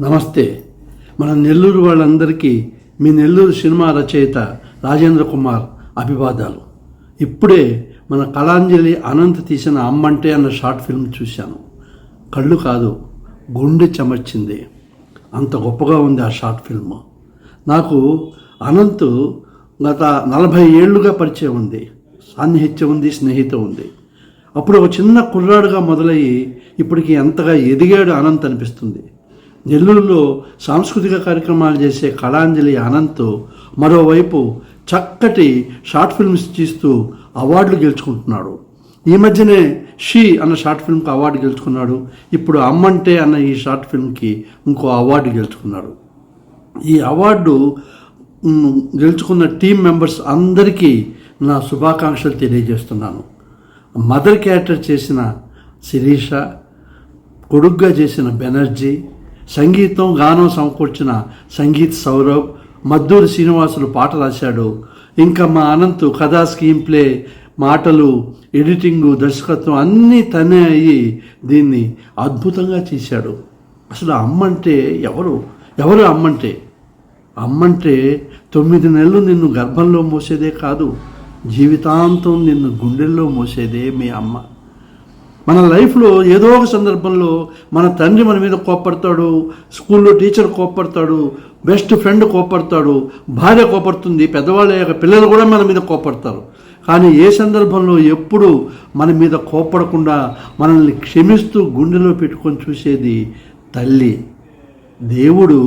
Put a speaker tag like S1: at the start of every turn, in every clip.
S1: నమస్తే. మన నెల్లూరు వాళ్ళందరికీ మీ నెల్లూరు సినిమా రచయిత రాజేంద్ర కుమార్ అభివాదాలు. ఇప్పుడే మన కళాంజలి అనంత్ తీసిన అమ్మంటే అన్న షార్ట్ ఫిల్మ్ చూశాను. కళ్ళు కాదు, గుండె చెమర్చింది. అంత గొప్పగా ఉంది ఆ షార్ట్ ఫిల్మ్. నాకు అనంత్ గత 40 ఏళ్లుగా పరిచయం ఉంది, సాన్నిహిత్యం ఉంది, స్నేహితం ఉంది. అప్పుడు ఒక చిన్న కుర్రాడుగా మొదలయ్యి ఇప్పటికి ఎంతగా ఎదిగాడు అనంత్ అనిపిస్తుంది. నెల్లూరులో సాంస్కృతిక కార్యక్రమాలు చేసే కళాంజలి అనంత్ మరోవైపు చక్కటి షార్ట్ ఫిల్మ్స్ తీస్తూ అవార్డులు గెలుచుకుంటున్నాడు. ఈ మధ్యనే షీ అన్న షార్ట్ ఫిల్మ్కి అవార్డు గెలుచుకున్నాడు. ఇప్పుడు అమ్మంటే అన్న ఈ షార్ట్ ఫిల్మ్కి ఇంకో అవార్డు గెలుచుకున్నాడు. ఈ అవార్డు గెలుచుకున్న టీం మెంబర్స్ అందరికీ నా శుభాకాంక్షలు తెలియజేస్తున్నాను. మదర్ క్యారెక్టర్ చేసిన శిరీష, కొడుగ్గా చేసిన బెనర్జీ, సంగీతం గానం సమకూర్చిన సంగీత్ సౌరవ్, మద్దూరి శ్రీనివాసులు పాట రాశాడు. ఇంకా మా అనంత్ కథా, స్క్రీన్ ప్లే, మాటలు, ఎడిటింగు, దర్శకత్వం అన్నీ తనే అయ్యి దీన్ని అద్భుతంగా చేశాడు. అసలు అమ్మంటే ఎవరు అమ్మంటే 9 నెలలు నిన్ను గర్భంలో మోసేదే కాదు, జీవితాంతం నిన్ను గుండెల్లో మోసేదే మీ అమ్మ. మన లైఫ్లో ఏదో ఒక సందర్భంలో మన తండ్రి మన మీద కోప్పడతాడు, స్కూల్లో టీచర్ కోప్పడతాడు, బెస్ట్ ఫ్రెండ్ కోప్పడతాడు, భార్య కోపడుతుంది, పెద్దవాళ్ళ యొక్క పిల్లలు కూడా మన మీద కోప్పడతారు. కానీ ఏ సందర్భంలో ఎప్పుడు మన మీద కోప్పడకుండా మనల్ని క్షమిస్తూ గుండెలో పెట్టుకొని చూసేది తల్లి. దేవుడు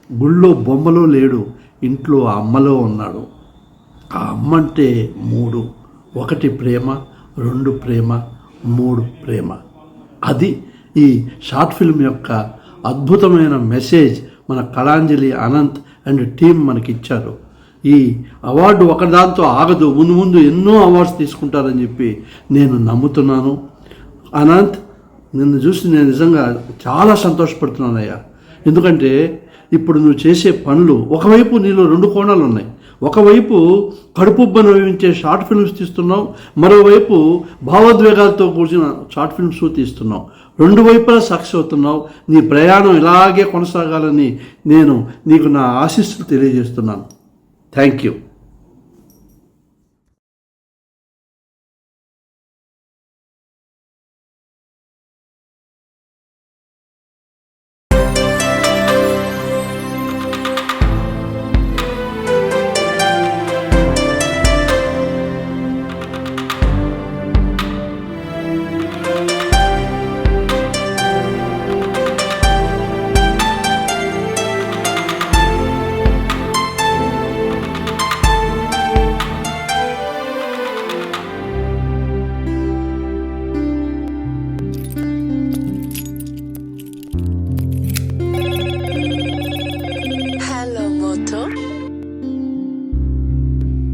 S1: గుళ్ళో బొమ్మలో లేడు, ఇంట్లో అమ్మలో ఉన్నాడు. ఆ అమ్మంటే 3: 1 ప్రేమ, 2 ప్రేమ, 3 ప్రేమ. అది ఈ షార్ట్ ఫిల్మ్ యొక్క అద్భుతమైన మెసేజ్ మన కళాంజలి అనంత్ అండ్ టీం మనకిచ్చారు. ఈ అవార్డు ఒకదాంతో ఆగదు, ముందు ఎన్నో అవార్డ్స్ తీసుకుంటారని చెప్పి నేను నమ్ముతున్నాను. అనంత్, నిన్ను చూసి నేను నిజంగా చాలా సంతోషపడుతున్నానయ్యా. ఎందుకంటే ఇప్పుడు నువ్వు చేసే పనులు, ఒకవైపు నీలో 2 కోణాలు ఉన్నాయి. ఒకవైపు కడుపుబ్బను నవ్వించే షార్ట్ ఫిల్మ్స్ తీస్తున్నావు, మరోవైపు భావోద్వేగాలతో కూర్చిన షార్ట్ ఫిల్మ్స్ తీస్తున్నావు. 2 వైపులా సక్సెస్ అవుతున్నావు. నీ ప్రయాణం ఇలాగే కొనసాగాలని నేను నీకు నా ఆశీస్సులు తెలియజేస్తున్నాను. Thank you.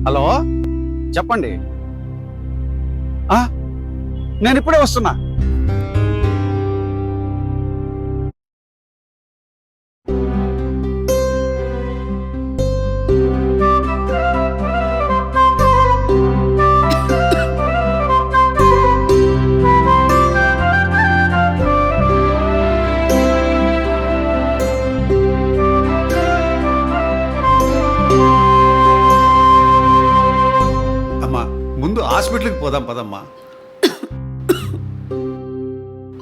S2: హలో, చెప్పండి. నేను ఇప్పుడే వస్తున్నా. ముందు హాస్పిటల్కి పోదాం పదమ్మా.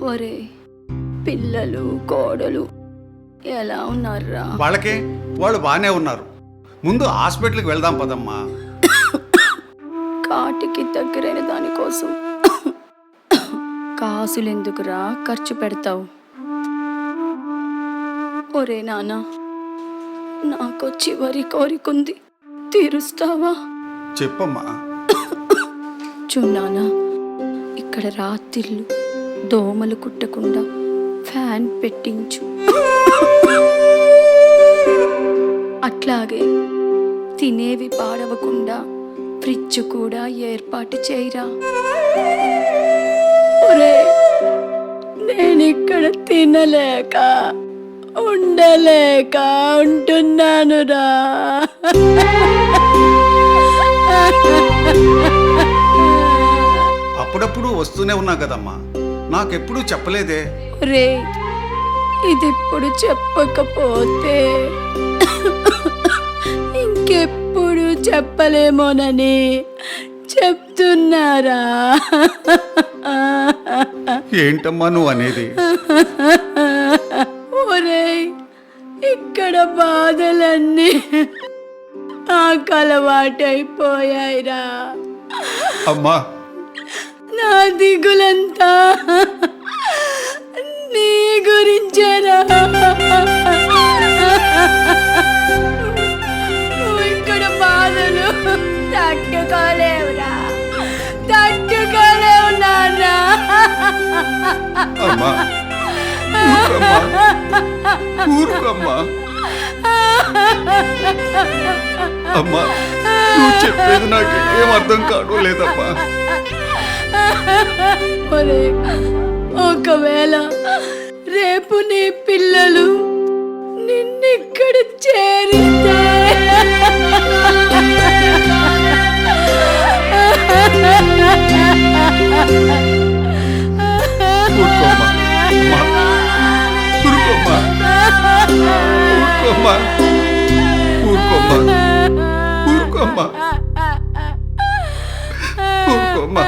S3: ఒరే, పిల్లలు కోడలు ఎలా ఉన్నారా?
S2: వాళ్ళు బాగానే ఉన్నారు. ముందు హాస్పిటల్కి వెళ్దాం పదమ్మా.
S3: కాటికి దగ్గరైన దానికోసం కాసులెందుకురా ఖర్చు పెడతావు? ఒరే నాన్న, నాకు చివరి కోరికుంది, తీరుస్తావా?
S2: చెప్పమ్మా.
S3: చూనానా, ఇక్కడ రాత్రిళ్ళు దోమలు కుట్టకుండా ఫ్యాన్ పెట్టించు. అట్లాగే తినేవి పాడవకుండా ఫ్రిడ్జ్ కూడా ఏర్పాటు చేయరా. ఒరే, నేనిక్కడ తినలేక ఉండలేక ఉంటున్నానురా.
S2: అప్పుడప్పుడు వస్తూనే ఉన్నా కదమ్మా, నాకెప్పుడు చెప్పలేదే.
S3: రే, ఇదిప్పుడు చెప్పకపోతే ఇంకెప్పుడు చెప్పలేమోనని చెప్తున్నారా?
S2: ఏంటమ్మా నువ్వు అనేది?
S3: ఒరేయ్, ఇక్కడ బాధలన్నీ నాకు అలవాటైపోయాయిరా.
S2: అమ్మా
S3: నా దిగులంతా నీ గురించేరా. నువ్వు ఇక్కడ బాధలు తట్టుకోలేవురా, తట్టుకోలేవు నాన్న.
S2: అమ్మా ఊరుకమ్మా. అమ్మా నువ్వు చెప్పేది నాకు ఏం అర్థం కావడం లేదమ్మా.
S3: ఒరే, ఒకవేళ రేపు నీ పిల్లలు నిన్నిక్కడ చేరితే
S2: ఊరుకోమ్మా. ఊరుకోమ్మా. ఊరుకోమ్మా. ఊరుకోమ్మా. ఊరుకోమ్మా. ఊరుకోమ్మా.